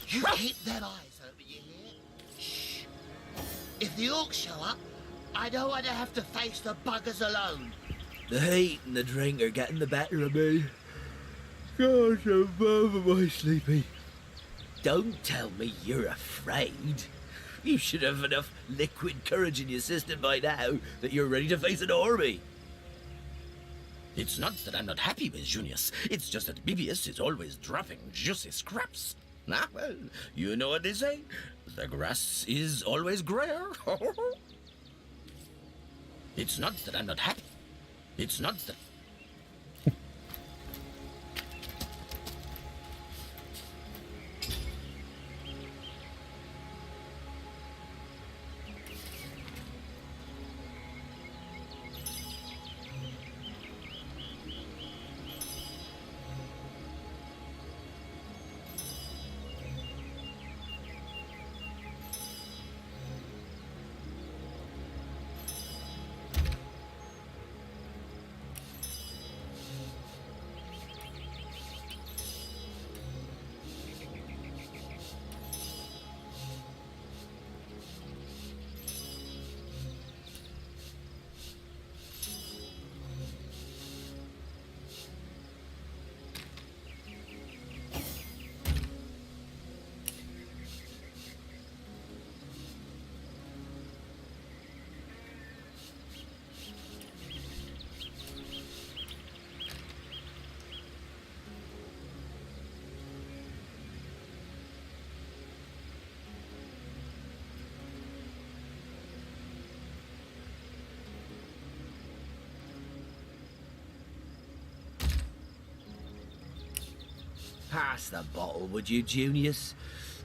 You keep them eyes open, you hear? Shh. If the orcs show up, I don't want to have to face the buggers alone. The heat and the drink are getting the better of me. Gosh, I'm over my sleepy. Don't tell me you're afraid. You should have enough liquid courage in your system by now that you're ready to face an army. It's not that I'm not happy with Junius. It's just that BBS is always dropping juicy scraps. Ah, well, you know what they say. The grass is always grayer. It's not that I'm not happy. It's not that... Pass the bottle, would you, Junius?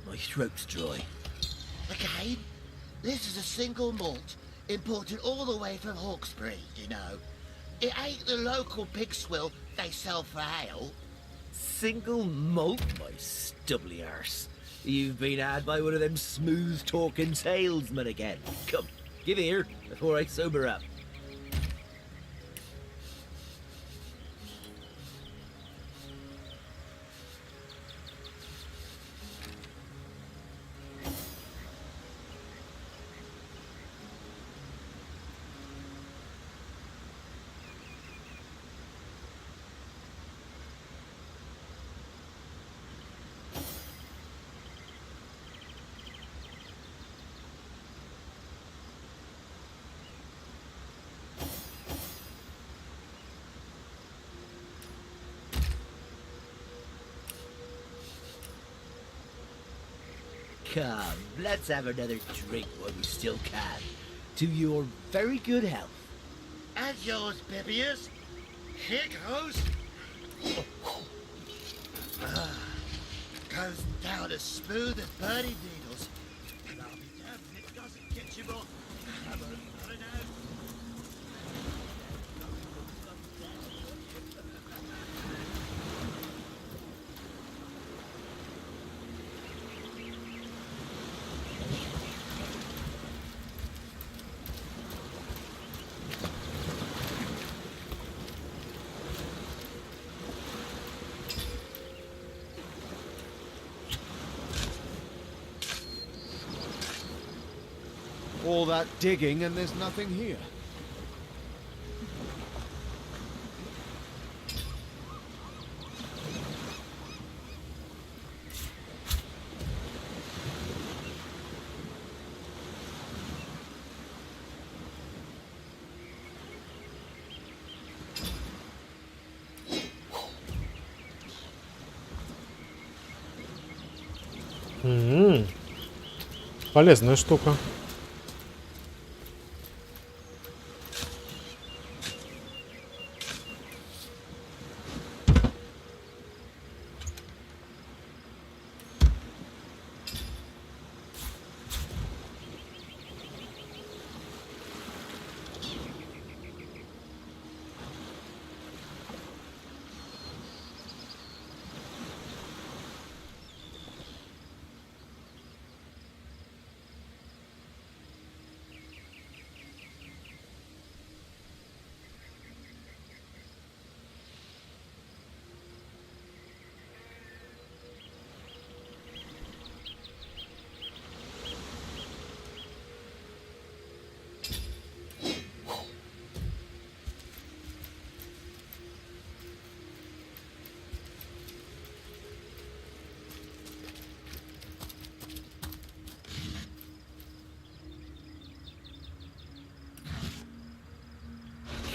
My throat's dry. Again, this is a single malt imported all the way from Hawkesbury, you know. It ain't the local pig swill they sell for ale. Single malt, my stubbly arse. You've been had by one of them smooth-talking salesmen again. Come, give here before I sober up. Come, let's have another drink while we still can. To your very good health. And yours, Bibius. Here goes. Goes down as smooth as burning needles. And I'll be damned if it doesn't get you more. I don't know. All that digging and there's nothing here. Полезная штука.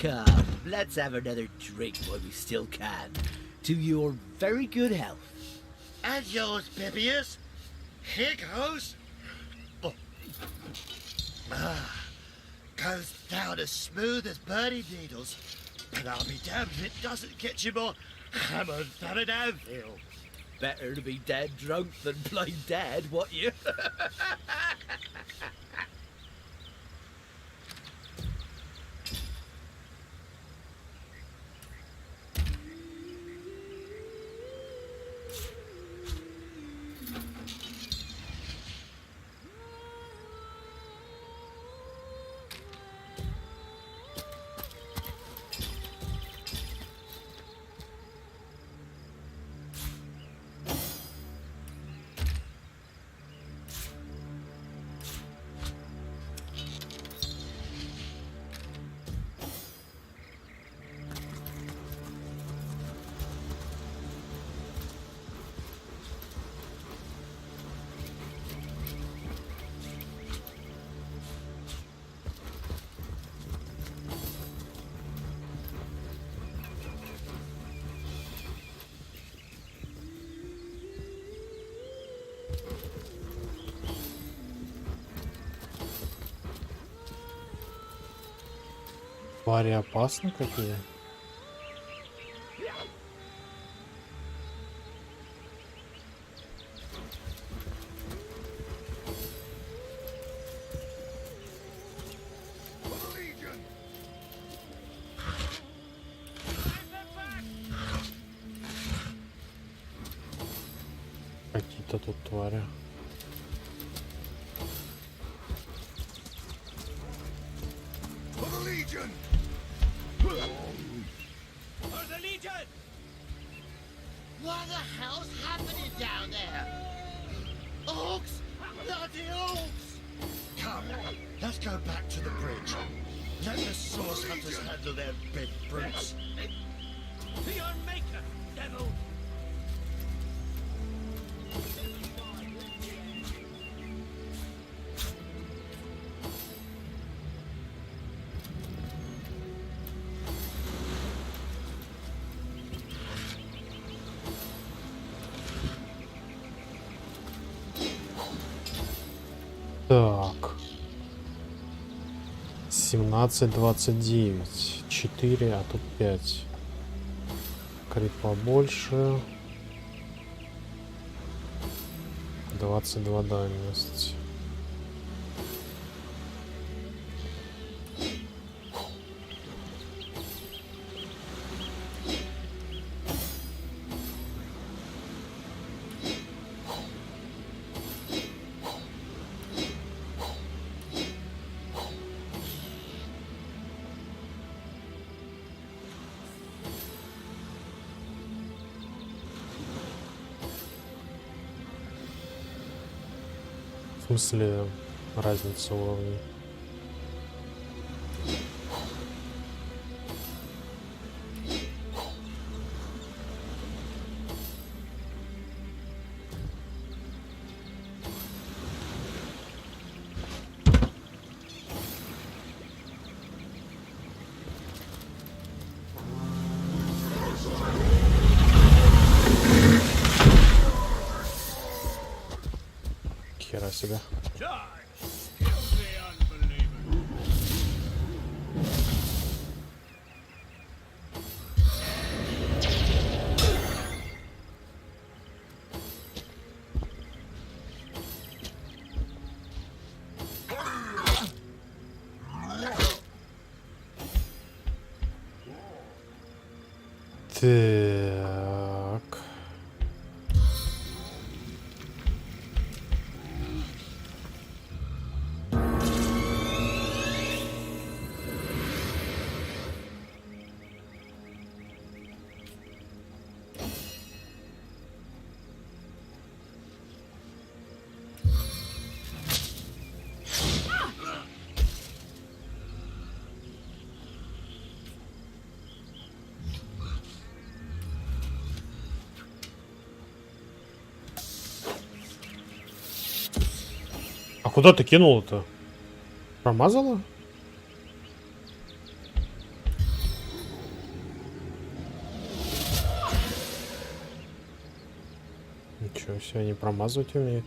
Come, let's have another drink while we still can. To your very good health. And yours, Bibius. Here goes. Oh. Goes down as smooth as birdie needles. But I'll be damned if it doesn't get you more hammered than an anvil. Better to be dead drunk than blind dead, what you? Твари опасны какие? Какие-то тут твари. What the hell's happening down there? Orcs! Bloody orcs! Come, let's go back to the bridge. Let the source hunters handle their big brutes. To your maker, devil! Так. 17-29. 4, а тут 5. Крит побольше. 22 дальность. В смысле, разница уровней? Хера себе. Так. А куда ты кинул-то? Промазала? Ничего себе, они промазывать умеют.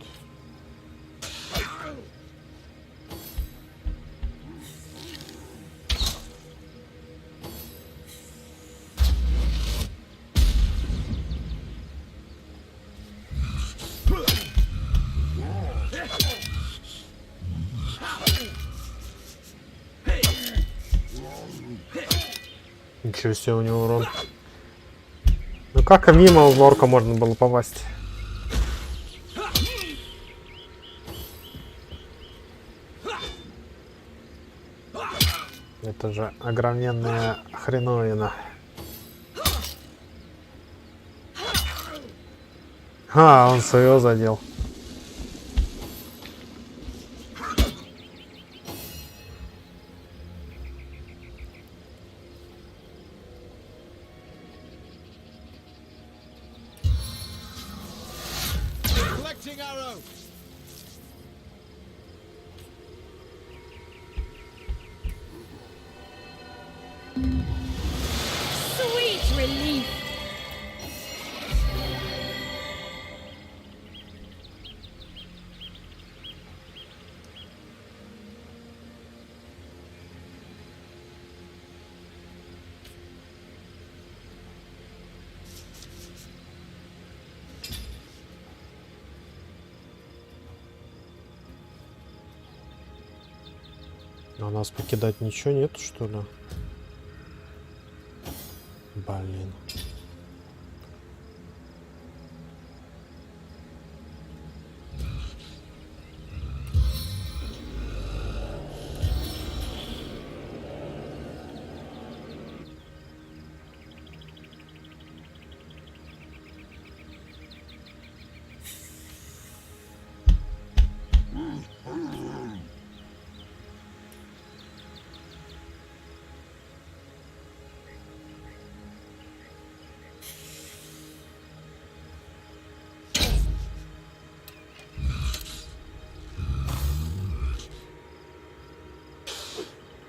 Ничего себе, у него урон. Ну как мимо ворка можно было попасть? Это же огроменная хреновина. А, он своего задел. Collecting arrow. Sweet relief. А нас покидать ничего нет, что ли? Блин.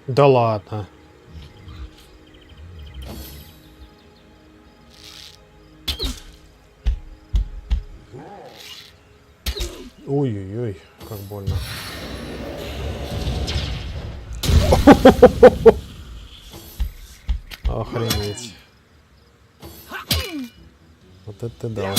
Да ладно. Ой-ой-ой, как больно. Охренеть. Вот это ты дал.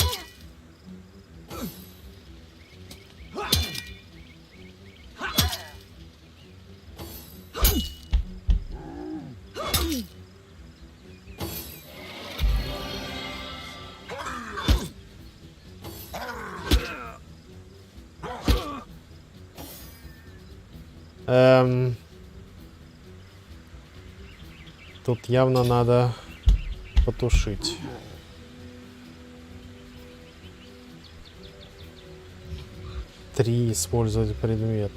Тут явно надо потушить. Три использовать предмет.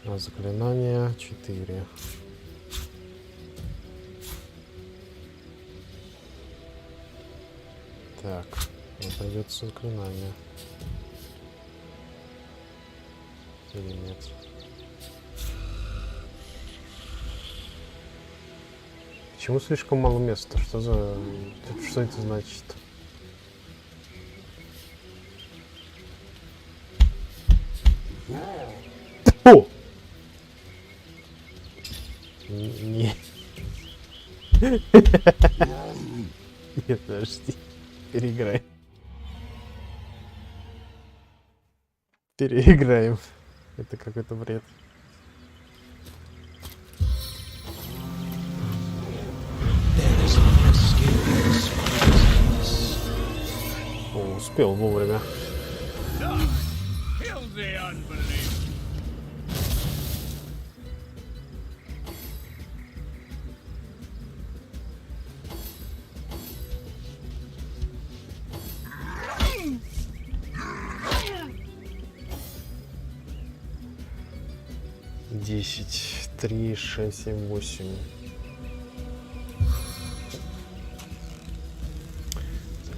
А заклинание 4. Так, придется заклинание. Или нет? Почему слишком мало места? Что за... Что это значит? О! Не. Нет, подожди. Переиграем. Переиграем. Это какой-то бред. О, успел вовремя. Десять, 3, 6, 7, 8.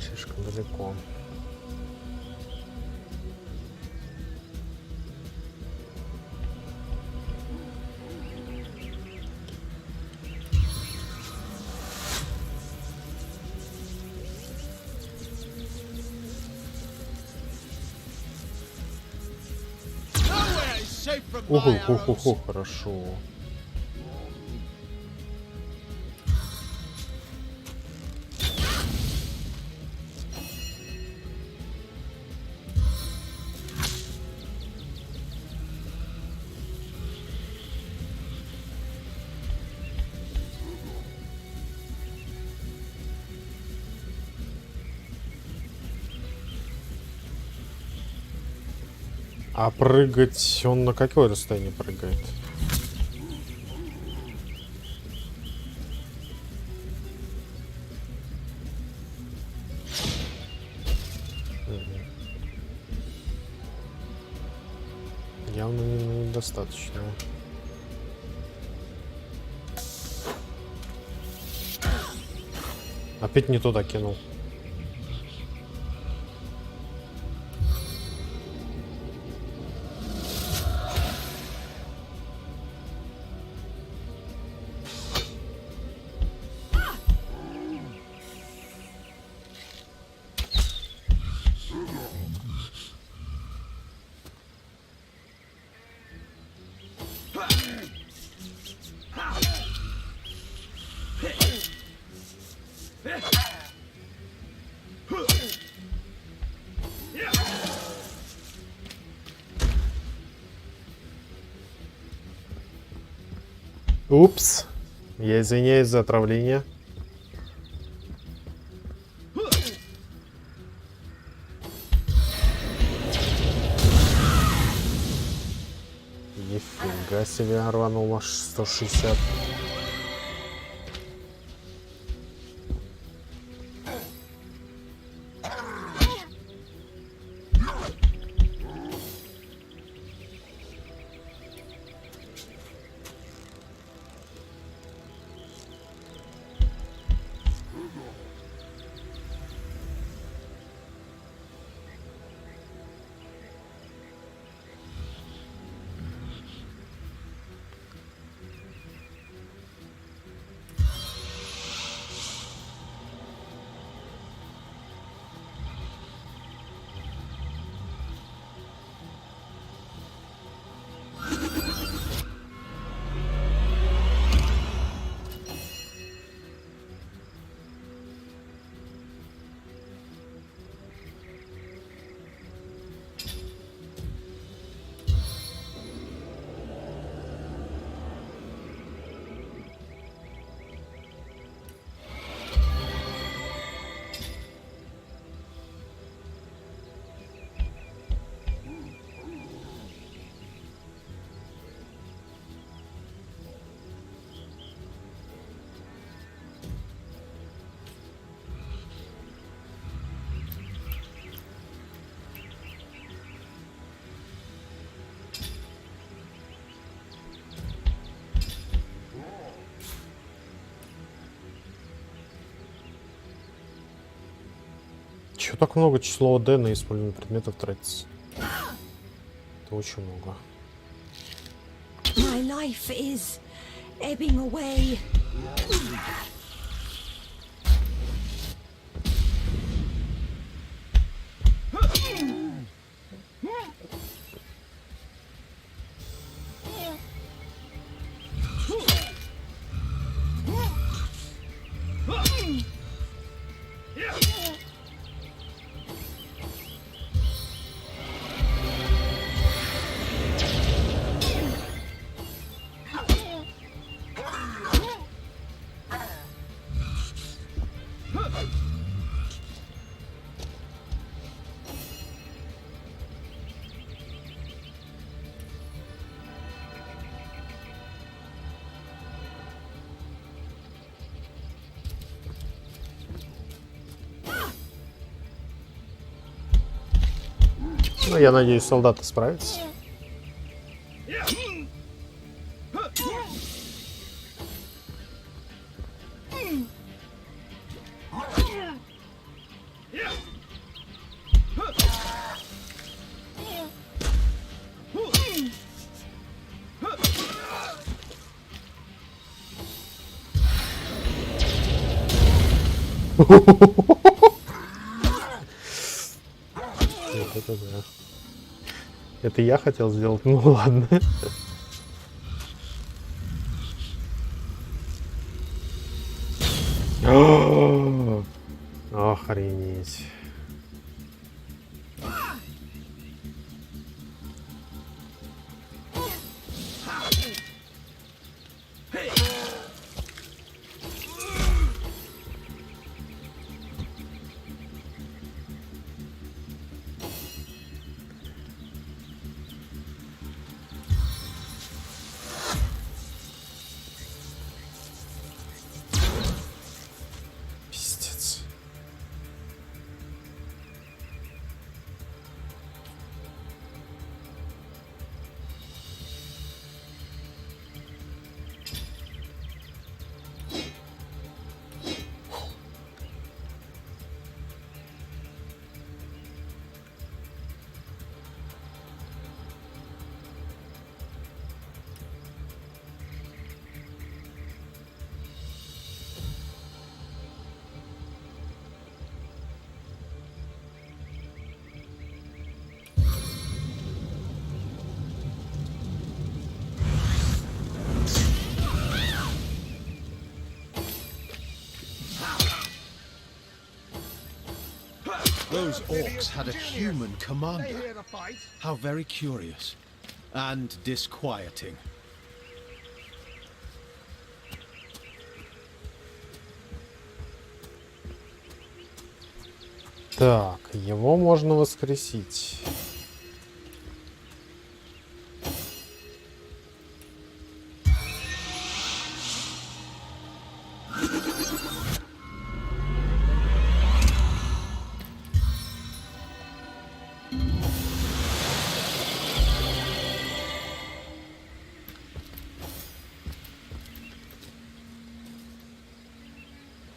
Слишком далеко. Уху, хорошо. А прыгать он на какое расстояние прыгает? Явно недостаточно. Опять не туда кинул. Упс. Я извиняюсь за отравление. Нифига себе, рванул аж 160. Чё так много число D на использование предметов тратится? Это очень много. My life is ebbing away. Ну, я надеюсь, солдаты справятся. Вот это да. Это я хотел сделать, ну ладно. Охренеть. Пиздец. Those orcs had a human commander. How very curious. And disquieting. Так, его можно воскресить.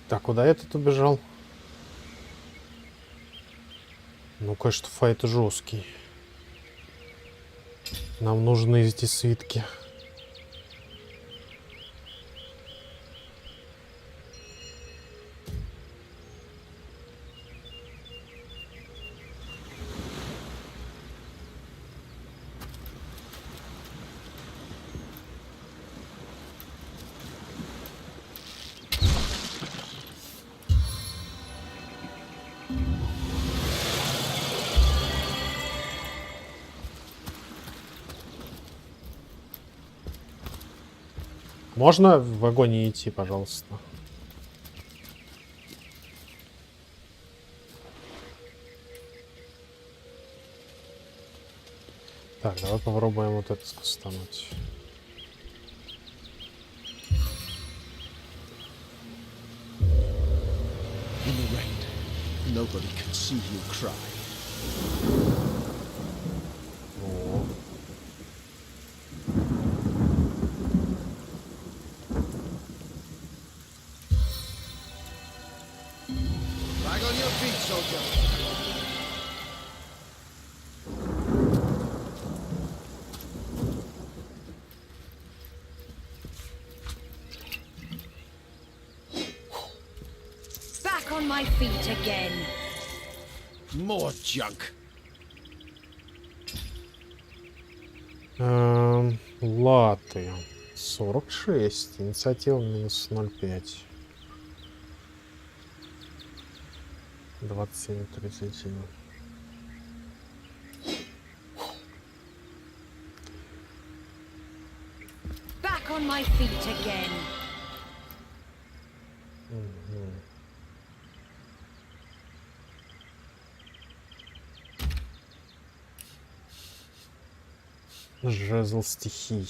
Так, куда я тут убежал? Ну, конечно, файт жесткий. Нам нужны эти свитки. Можно в вагоне идти, пожалуйста? Так, давай попробуем вот это скустануть. In the rain, nobody can see you cry. О. Back on your feet, soldier. Back on my feet again. More junk. Латы. 46. Инициатива минус 0,5. 27-37. Back on my feet again. Жезл стихий.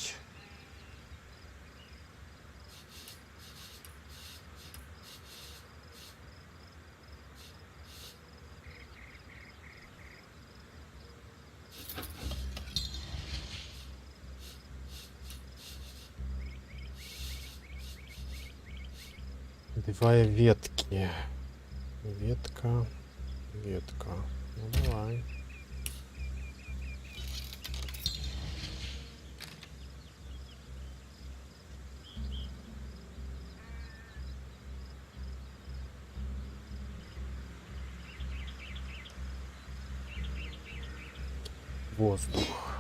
Две ветки. Ветка. Ветка. Ну давай. Воздух.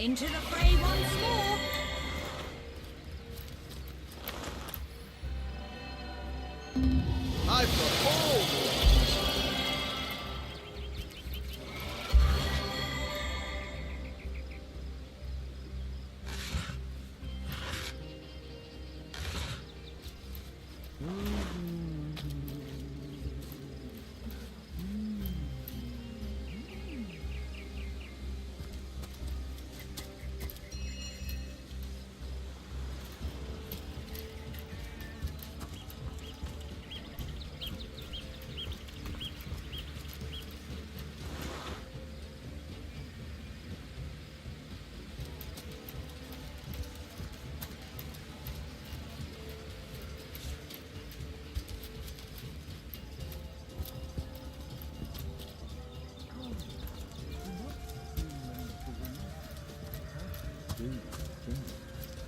Into the fray once more. I've got all the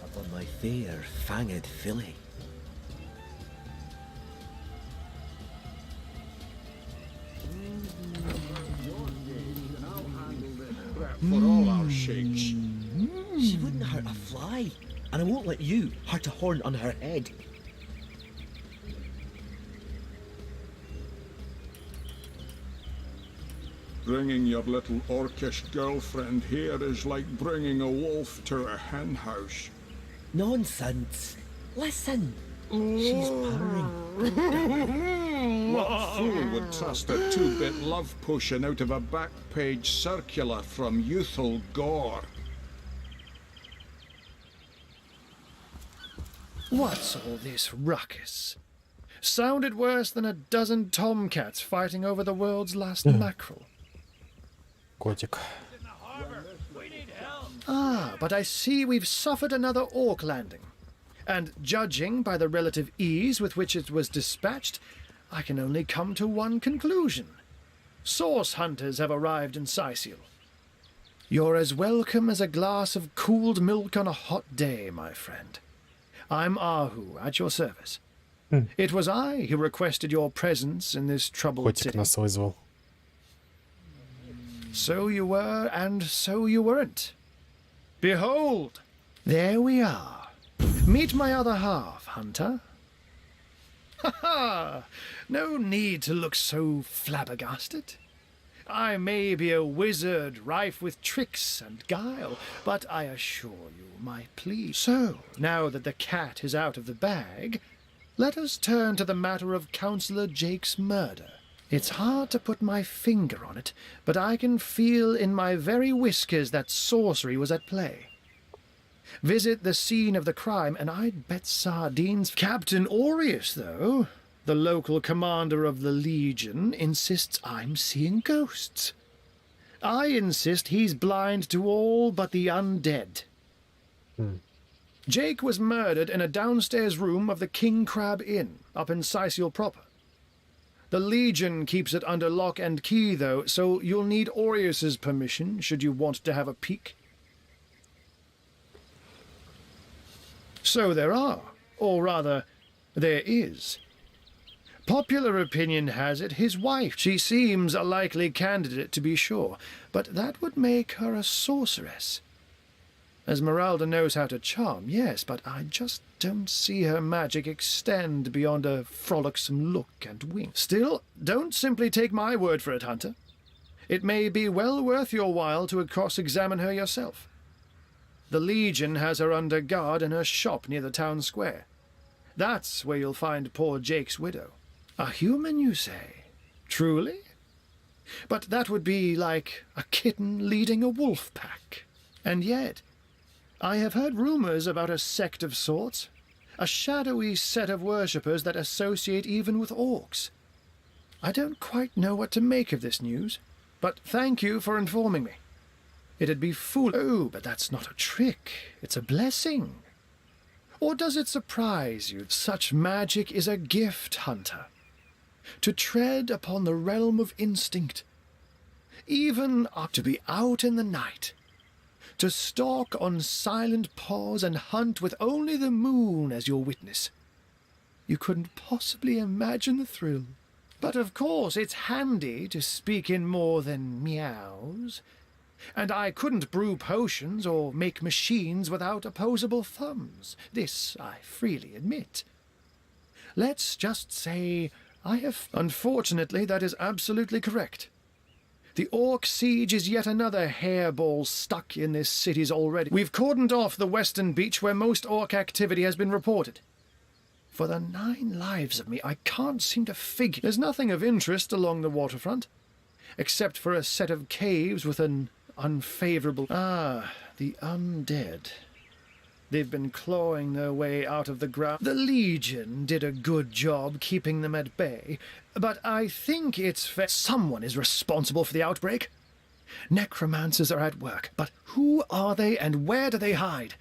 Upon my fair, fanged filly. for all our shakes. She wouldn't hurt a fly, and I won't let you hurt a horn on her head. Bringing your little orcish girlfriend here is like bringing a wolf to a hen house. Nonsense. Listen. She's purring. What fool would trust a two-bit love potion out of a back-page circular from youthful gore? What's all this ruckus? Sounded worse than a dozen tomcats fighting over the world's last mackerel. Котик. Ah, but I see we've suffered another orc landing. And judging by the relative ease with which it was dispatched, I can only come to one conclusion. Source hunters have arrived in Sicil. You're as welcome as a glass of cooled milk on a hot day, my friend. I'm Ahu, at your service. It was I who requested your presence in this troubled Котик city. нас вызвал. So you were, and so you weren't. Behold, there we are. Meet my other half, Hunter. Ha ha! No need to look so flabbergasted. I may be a wizard rife with tricks and guile, but I assure you my plea. So, now that the cat is out of the bag, let us turn to the matter of Councillor Jake's murder. It's hard to put my finger on it, but I can feel in my very whiskers that sorcery was at play. Visit the scene of the crime, and I'd bet sardines. Captain Aureus, though, the local commander of the Legion, insists I'm seeing ghosts. I insist he's blind to all but the undead. Jake was murdered in a downstairs room of the King Crab Inn, up in Sicil proper. The Legion keeps it under lock and key, though, so you'll need Aureus's permission should you want to have a peek. So there are, or rather, there is. Popular opinion has it his wife. She seems a likely candidate, to be sure, but that would make her a sorceress. Esmeralda knows how to charm, yes, but I just don't see her magic extend beyond a frolicsome look and wink. Still, don't simply take my word for it, Hunter. It may be well worth your while to cross-examine her yourself. The Legion has her under guard in her shop near the town square. That's where you'll find poor Jake's widow. A human, you say? Truly? But that would be like a kitten leading a wolf pack. And yet, I have heard rumors about a sect of sorts, a shadowy set of worshippers that associate even with orcs. I don't quite know what to make of this news, but thank you for informing me. It'd be foolish. Oh, but that's not a trick. It's a blessing. Or does it surprise you? Such magic is a gift, Hunter. To tread upon the realm of instinct, even up to be out in the night, to stalk on silent paws and hunt with only the moon as your witness. You couldn't possibly imagine the thrill. But of course it's handy to speak in more than meows. And I couldn't brew potions or make machines without opposable thumbs. This I freely admit. Let's just say I have... Unfortunately, that is absolutely correct. The Orc siege is yet another hairball stuck in this city's already. We've cordoned off the western beach where most Orc activity has been reported. For the 9 lives of me, I can't seem to figure... There's nothing of interest along the waterfront, except for a set of caves with an unfavorable... Ah, the undead. They've been clawing their way out of the ground. The Legion did a good job keeping them at bay, but I think it's fair... Someone is responsible for the outbreak. Necromancers are at work, but who are they and where do they hide?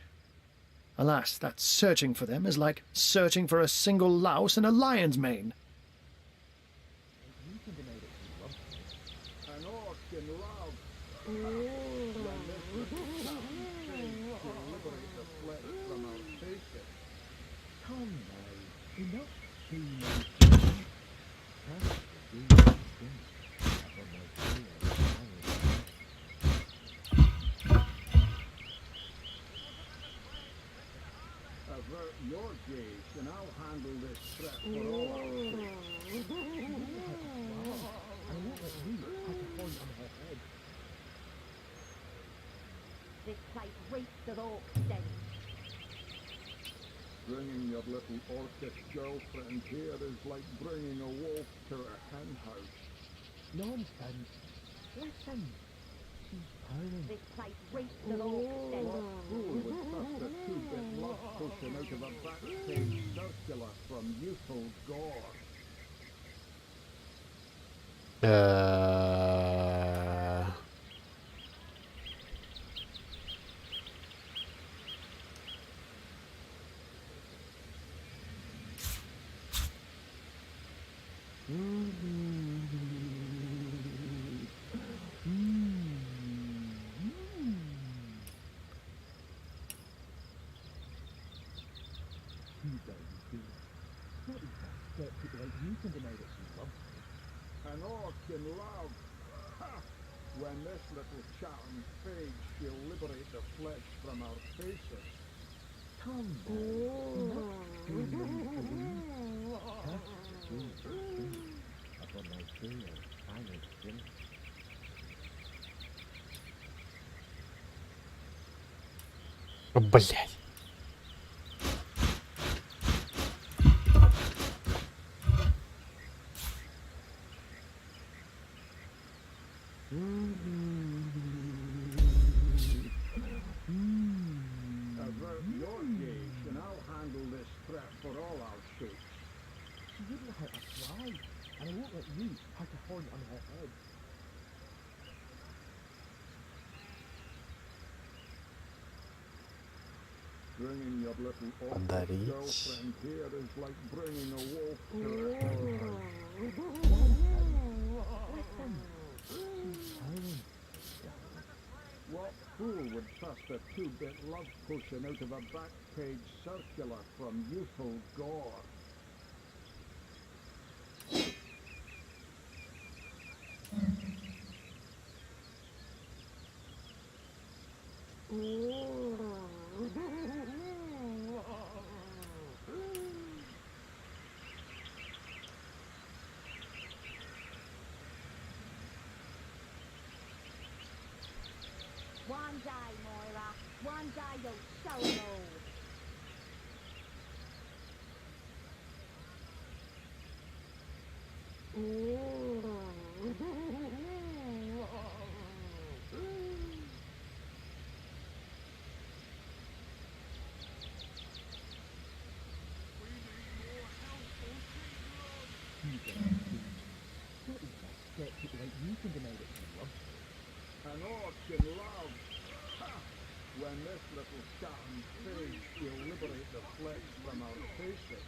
Alas, that searching for them is like searching for a single louse in a lion's mane. An orc in love. Liberate the flesh from our faces. Come now, enough being Avert your gaze, and I'll handle this threat for all our This place reeks of orc stench. Bringing your little orcish girlfriend here is like bringing a wolf to a hen house. nonsense. Listen, she's howling. This place reeks of orc stench. Fool would trust a 2-bit love potion out of a back-page circular from youthful gore. An orc in love. Ha! When this little chatting fades, she'll liberate the flesh from our faces. Come Блять. Avert your gaze, and I'll handle this threat for all our sakes. She wouldn't hurt us fly, and I won't let you have a horn on her head. Bringing your little orcish Подарить. girlfriend here is like bringing a wolf to a hen house. What fool would trust a 2-bit love potion out of a back-page circular from youthful gore? One day, Moira. One day you'll show them all. An orc in love. Ha! When this little chatting fades, she'll liberate the flesh from our faces.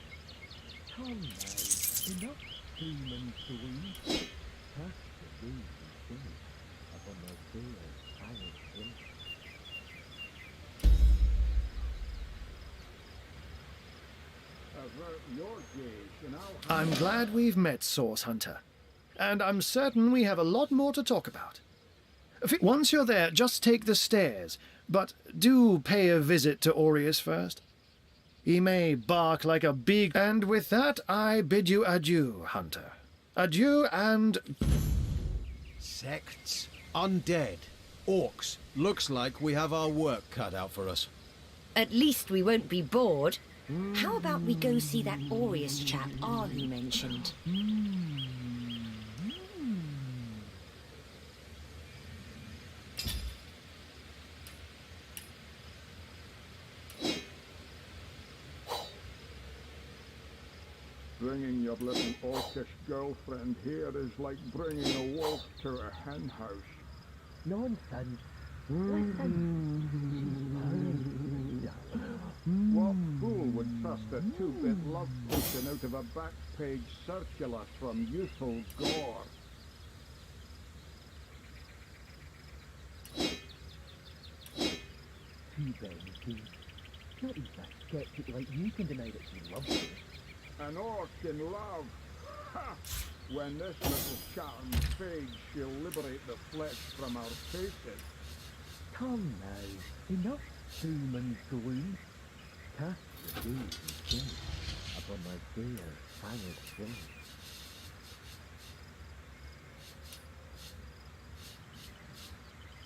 Come now, enough demon sweet. Cast the bees and sing upon their tails hanging in. Avert your gaze, and I'll I'm glad we've met, Source Hunter. And I'm certain we have a lot more to talk about. Once you're there, just take the stairs. But do pay a visit to Aureus first. He may bark like a big... And with that, I bid you adieu, Hunter. Adieu and... Sects, undead, orcs. Looks like we have our work cut out for us. At least we won't be bored. How about we go see that Aureus chap Arhu mentioned? Bringing your little orcish girlfriend here is like bringing a wolf to a hen house. Nonsense. Listen. What fool would trust a two-bit love potion out of a back-page circular from youthful gore? Too bad, too. Not even a skeptic like you can deny that she loves you. An orc in love? Ha! When this little charm fades, she'll liberate the flesh from our faces. Come now, enough doom and gloom. Cast the days and sin upon my fair, fanged sin.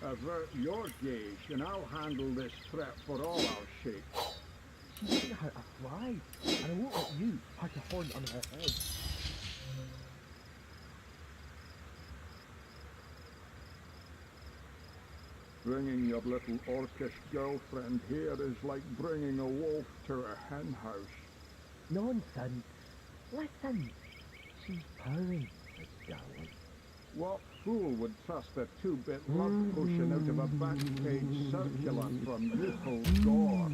Avert your gaze, and I'll handle this threat for all our sakes. She wouldn't hurt a fly, and I won't let you hurt a horn on her head. Bringing your little orcish girlfriend here is like bringing a wolf to a hen house. Nonsense. Listen. She's purring, Miss Darling. What fool would trust a two-bit love potion out of a back-page circular from youthful gore?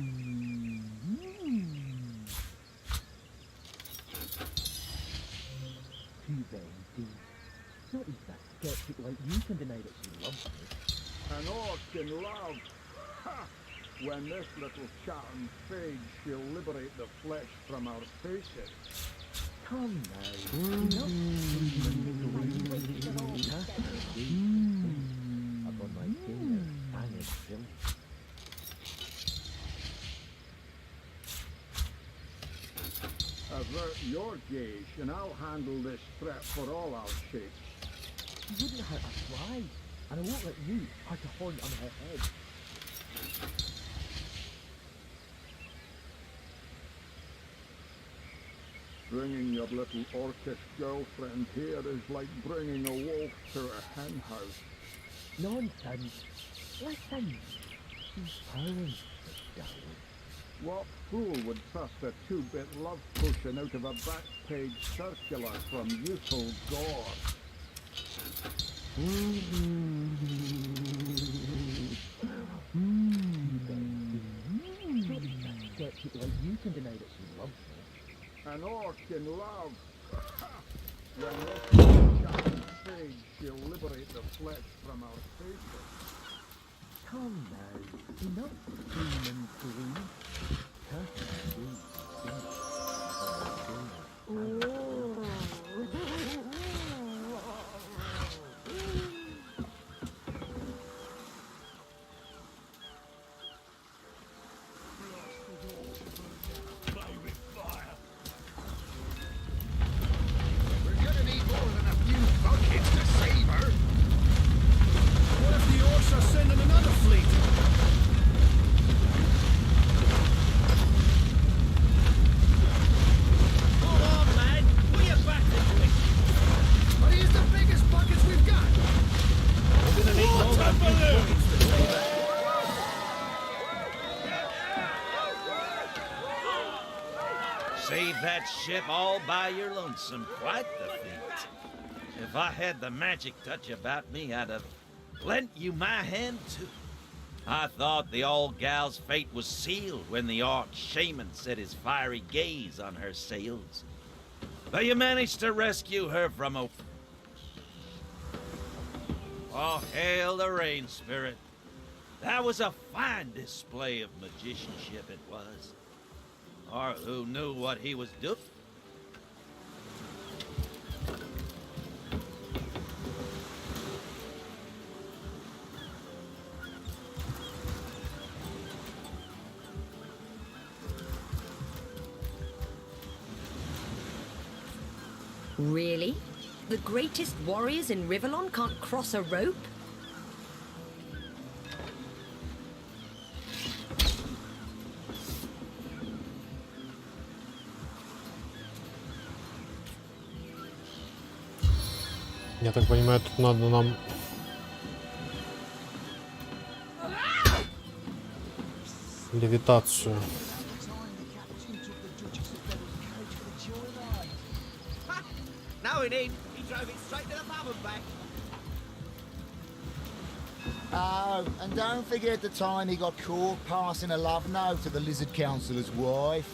Too bad, indeed. Not even a skeptic like you can deny that she loves me. An orc in love? Ha! When this little charm fades, she'll liberate the flesh from our faces. Come now, enough upon my finger, fanged sin. Avert your gaze, and I'll handle this threat for all our sakes. She wouldn't hurt a fly, and I won't let you hurt a horn on her head. Bringing your little orcish girlfriend here is like bringing a wolf to a hen house. Nonsense. Listen. She's purring, Miss Darling. What fool would trust a two-bit love potion out of a back-page circular from youthful gore? Skeptic like you can deny that she loves me. An orc in love? Ha! When this little charm fades, she'll liberate the flesh from our faces. Come now, enough doom and gloom. Cast the days and sin upon my finger. Save that ship all by your lonesome. Quite the feat. If I had the magic touch about me, I'd have lent you my hand too. I thought the old gal's fate was sealed when the arch shaman set his fiery gaze on her sails. But you managed to rescue her from a... Oh, hail the rain spirit. That was a fine display of magicianship it was. Or who knew what he was doing? Really? The greatest warriors in Rivellon can't cross a rope? Я так понимаю, тут надо нам... левитацию. No, he didn't. He drove it straight to the pub and back. Oh, and don't forget the time he got caught passing a love note to the Lizard Councillor's wife.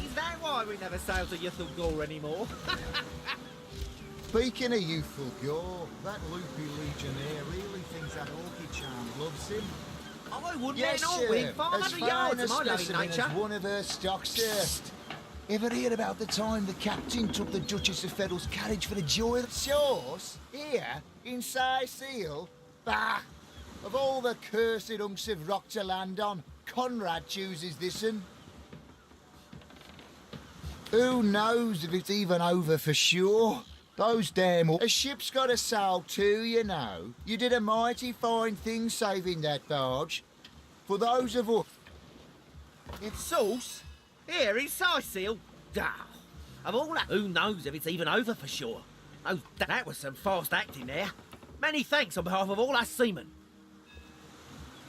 Is that why we never sail to Youthful Gore anymore? Speaking of youthful gore, that loopy legionnaire really thinks that orchid charm loves him. I wouldn't Yes, let it all sir. within 500 As yards fine a of my loving specimen nature. as one of her stock, sir. Ever hear about the time the captain took the Duchess of Federal's carriage for the joy of the shores? Here, in Seal? Bah! Of all the cursed hunks of rock to land on, Conrad chooses this one. Who knows if it's even over for sure? Those damn... A ship's got a sail too, you know. You did a mighty fine thing saving that barge. For those of us... It's sauce? Here in Seal? Ah, of all that, who knows if it's even over for sure? Oh, that was some fast acting there. Many thanks on behalf of all us seamen.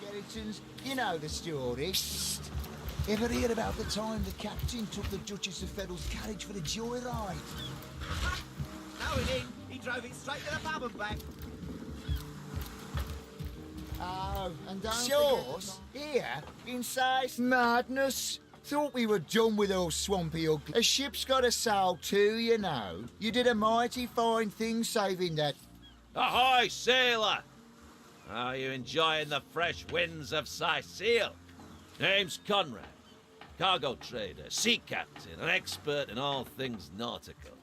Skeletons, you know the story. Psst. Ever hear about the time the captain took the Duchess of Federal's carriage for the joyride? No, he didn't. He drove it straight to the pub and back. Oh, and don't Shores? Here, inside madness. Thought we were done with those swampy ugly. A ship's got a sail too, you know. You did a mighty fine thing saving that. Ahoy, sailor! Are you enjoying the fresh winds of Seal? Name's Conrad, cargo trader, sea captain, an expert in all things nautical.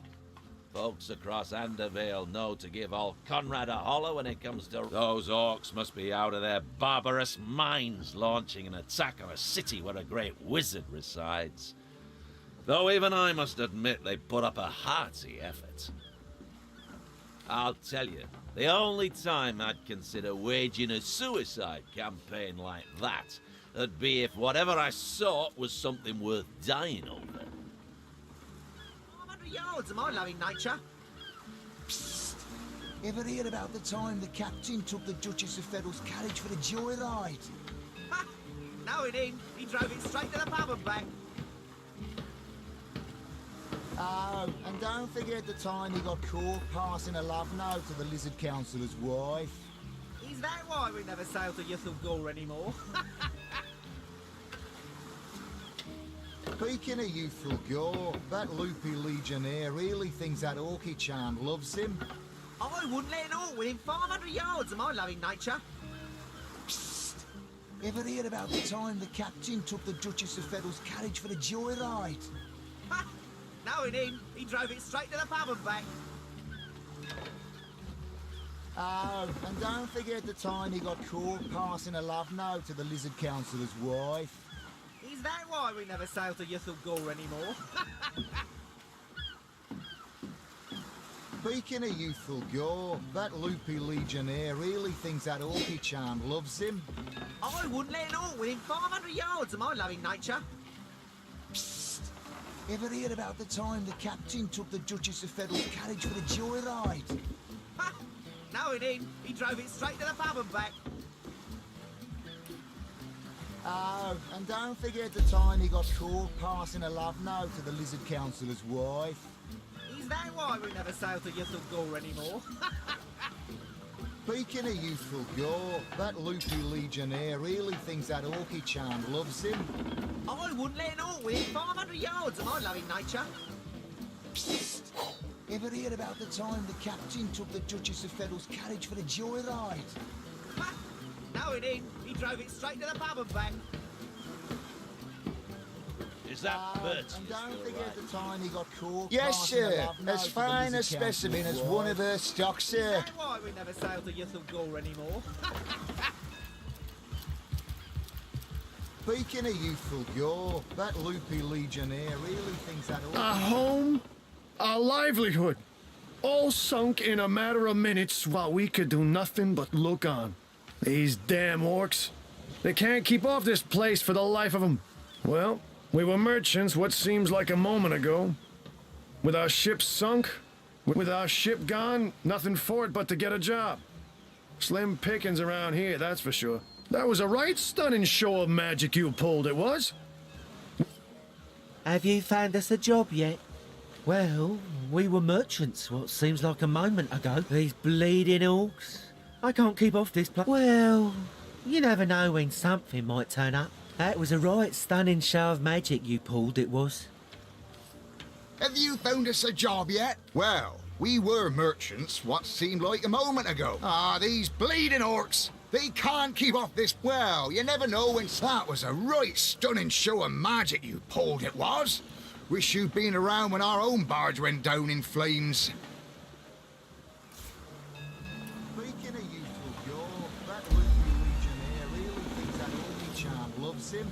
Folks across Andervale know to give old Conrad a holler when it comes to... Those orcs must be out of their barbarous minds launching an attack on a city where a great wizard resides. Though even I must admit they put up a hearty effort. I'll tell you, the only time I'd consider waging a suicide campaign like that would be if whatever I sought was something worth dying over. 500 yards of my loving nature. Psst. Ever hear about the time the captain took the Duchess of Federal's carriage for the joyride? Ha! No, he didn't. He drove it straight to the pub and back. Oh, and don't forget the time he got caught passing a love note to the Lizard Councillor's wife. Is that why we never sail to Youthful Gore anymore? Speaking of youthful gore, that loopy legionnaire really thinks that orchid charm loves him. I wouldn't let it all within 500 yards of my loving nature. Psst. Ever hear about the time the captain took the Duchess of Federal's carriage for the joyride? Ha! No, he didn't. He drove it straight to the pub and back. Oh, and don't forget the time he got caught passing a love note to the Lizard Councillor's wife. Is that why we never sail to Youthful Gore anymore? Speaking of youthful gore, that loopy legionnaire really thinks that orchid charm loves him. I wouldn't let it all within 500 yards of my loving nature. Psst. Ever hear about the time the captain took the Duchess of Federal's carriage for the joyride? Ha! No, he didn't. He drove it straight to the pub and back. Oh, and don't forget the time he got caught passing a love note to the Lizard Councillor's wife. Is that why we never sail to Youthful Gore anymore? Speaking of youthful gore, that loopy legionnaire really thinks that orchid charm loves him. I wouldn't let it all within 500 yards of my loving nature. Psst. Ever hear about the time the captain took the Duchess of Federal's carriage for the joyride? Ha! No, he didn't. He drove it straight to the pub and back. Is that Bertie? And don't forget the time he got caught. Yes, sir. As fine a specimen as one of her stock, sir. Is that why we never sail to Youthful Gore anymore? Speaking of youthful gore, that loopy legionnaire really thinks that... A home, a livelihood, all sunk in a matter of minutes while we could do nothing but look on. These damn orcs. They can't keep off this place for the life of them. Well, we were merchants what seems like a moment ago. With our ship sunk, with our ship gone, nothing for it but to get a job. Slim pickings around here, that's for sure. That was a right stunning show of magic you pulled, it was. Have you found us a job yet? Well, we were merchants what seems like a moment ago. These bleeding orcs. I can't keep off this place. Well, you never know when something might turn up. That was a right stunning show of magic you pulled, it was. Have you found us a job yet? Well, we were merchants what seemed like a moment ago. Ah, these bleeding orcs. They can't keep off this. Well, you never know when. That was a right stunning show of magic you pulled, it was. Wish you'd been around when our own barge went down in flames. Speaking of useful girl, that Ripjaws legionnaire really thinks that only charm loves him.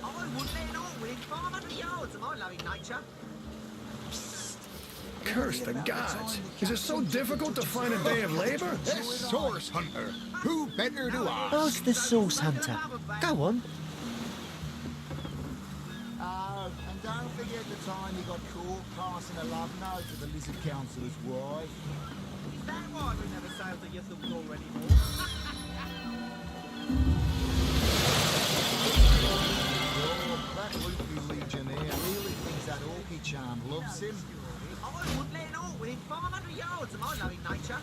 I wouldn't let it all within 500 yards of my loving nature. Curse the gods. Is it so difficult to find a day of labor? The source hunter. Who better to ask? Ask the source hunter. Go on. Oh, and don't forget the time you got caught passing a love note to the lizard councillor's wife. Is that why we never sailed to get the door anymore? That Ripjaws legionnaire really thinks that orky charm loves him. I wouldn't let it all within 500 yards of my loving nature.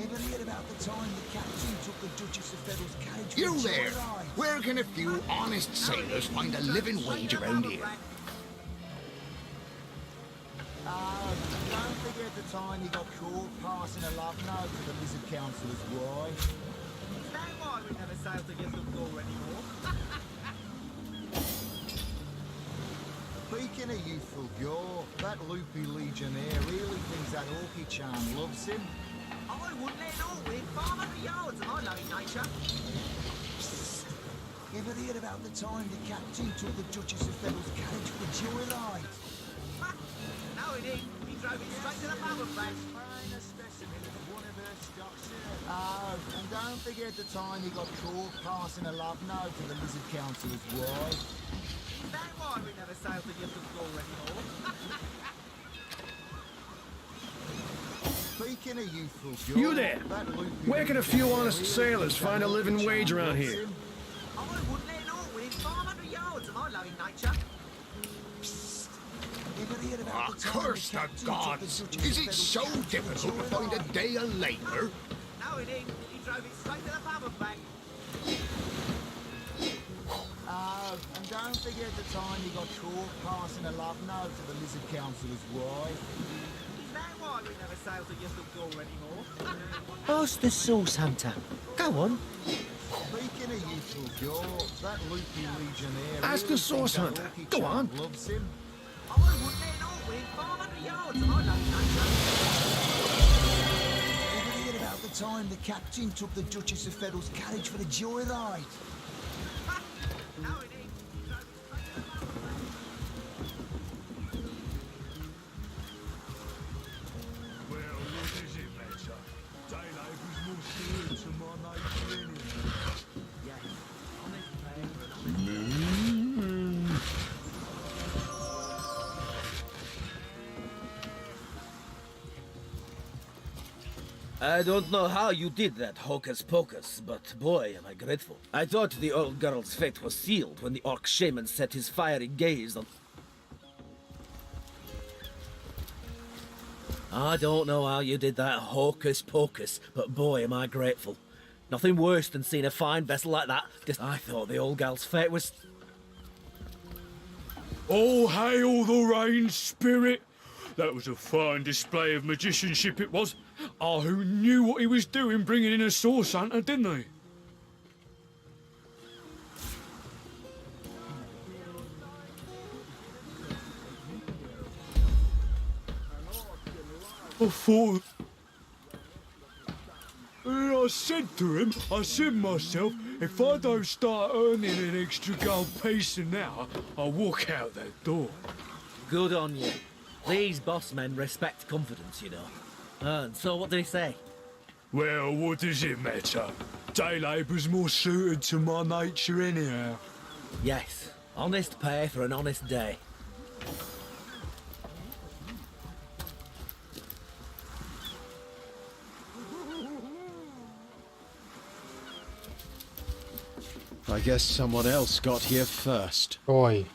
Ever heard about the time the captain took the Duchess of Feddle's carriage? You there! Where can a few honest sailors find a living wage around here? Oh, don't forget the time you got caught passing a love note to the lizard councillor's wife. Is that why we never sailed to get the door anymore? Speaking of youthful gore, that loopy legionnaire really thinks that orky charm loves him. I wouldn't let it all within 500 yards of my loving nature. Ever heard about the time the captain took the Duchess of Feddle's carriage for a joyride? No, he didn't. He drove it straight to the bubble place. Find a specimen of one of her stocks. Oh, and don't forget the time he got caught passing a love note to the lizard councillor's wife. Is that why we never sailed to get the door anymore? Speaking of youthful girl, You there! Where can a few honest sailors find a living wage around here? I wouldn't let it all within 500 yards of my loving nature. Ah, curse the gods! Is it so difficult to find a day of labor? No, it ain't. He drove it straight to the bubble bank. Oh, and don't forget the time he got caught passing a love note to the lizard councillor's wife. Is that why we never sailed to get the door anymore? Ask the source hunter. Go on. Speaking of youthful girl, that loopy legionnaire. Ask the source hunter. Go on. Loves him. I wouldn't let it all within 500 yards of my loving nature. Ever heard about the time the captain took the Duchess of Feddle's carriage for a joyride? No, it ain't. Well, what is it, matter? Daylight was more serious to my nature I don't know how you did that hocus pocus, but boy, am I grateful. I thought the old girl's fate was sealed when the orc shaman set his fiery gaze on... I don't know how you did that hocus pocus, but boy, am I grateful. Nothing worse than seeing a fine vessel like that. I thought the old gal's fate was... All hail the rain spirit! That was a fine display of magicianship it was. Ah, who knew what he was doing bringing in a source hunter, didn't he? I thought... I said to him, I said myself, if I don't start earning an extra gold piece an hour, I'll walk out that door. Good on you. These boss men respect confidence, you know. And so what did he say? Well, what does it matter? Day labour's more suited to my nature anyhow. Yes, honest pay for an honest day. I guess someone else got here first. Ой.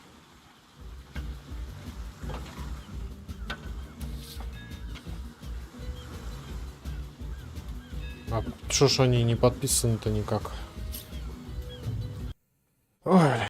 А что ж они не подписаны-то никак?